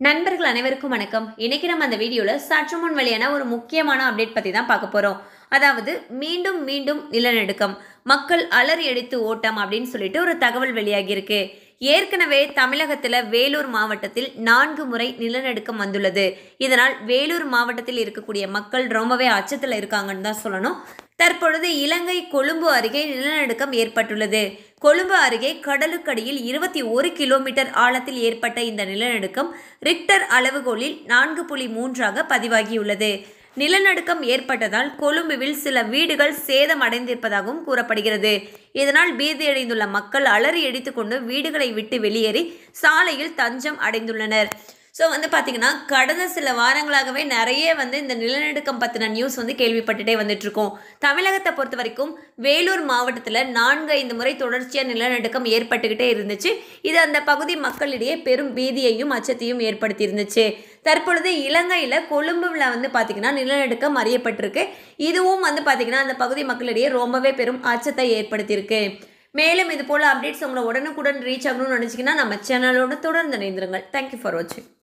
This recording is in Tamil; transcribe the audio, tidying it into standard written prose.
நண்பர்கள் அனைவருக்கும் வணக்கம். இன்னைக்கு நம்ம அந்த வீடியோல சற்று முன் வெளியான ஒரு முக்கியமான அப்டேட் பத்தி தான் பார்க்க போறோம். அதாவது மீண்டும் மீண்டும் நிலநடுக்கம், மக்கள் அலறி அடித்து ஓட்டம் அப்படின்னு சொல்லிட்டு ஒரு தகவல் வெளியாகி இருக்கு. ஏற்கனவே தமிழகத்துல வேலூர் மாவட்டத்தில் 4 முறை நிலநடுக்கம் வந்துள்ளது. இதனால் வேலூர் மாவட்டத்தில் இருக்கக்கூடிய மக்கள் ரொம்பவே அச்சத்தில் இருக்காங்கன்னு தான் சொல்லணும். தற்பொழுது இலங்கை கொழும்பு அருகே நிலநடுக்கம் ஏற்பட்டுள்ளது. கொழும்பு அருகே கடலுக்கடியில் 21 கிலோமீட்டர் ஆழத்தில் ஏற்பட்ட இந்த நிலநடுக்கம் ரிக்டர் அளவுகோலில் 4.3 பதிவாகியுள்ளது. நிலநடுக்கம் ஏற்பட்டதால் கொழும்புவில் சில வீடுகள் சேதம் அடைந்திருப்பதாகவும் கூறப்படுகிறது. இதனால் பீதியடைந்துள்ள மக்கள் அலறி அடித்துக்கொண்டு வீடுகளை விட்டு வெளியேறி சாலையில் தஞ்சம் அடைந்துள்ளனர். ஸோ பார்த்தீங்கன்னா கடந்த சில வாரங்களாகவே நிறைய இந்த நிலநடுக்கம் பற்றின நியூஸ் கேள்விப்பட்டுட்டே வந்துட்டுருக்கோம். தமிழகத்தை பொறுத்த வரைக்கும் வேலூர் மாவட்டத்தில் 4-5 முறை தொடர்ச்சியாக நிலநடுக்கம் ஏற்பட்டுக்கிட்டே இருந்துச்சு. இது அந்த பகுதி மக்களிடையே பெரும் பீதியையும் அச்சத்தையும் ஏற்படுத்தி இருந்துச்சு. தற்பொழுது இலங்கையில் கொழும்புவில் பார்த்தீங்கன்னா நிலநடுக்கம் அறியப்பட்டிருக்கு. இதுவும் பார்த்தீங்கன்னா அந்த பகுதி மக்களிடையே ரொம்பவே பெரும் அச்சத்தை ஏற்படுத்தியிருக்கு. மேலும் இது போல் அப்டேட்ஸ் உங்களை உடனுக்குடன் ரீச் ஆகணும்னு நினச்சிங்கன்னா நம்ம சேனலோட தொடர்ந்து இணைந்திருங்கள். தேங்க்யூ ஃபார் வாட்சிங்.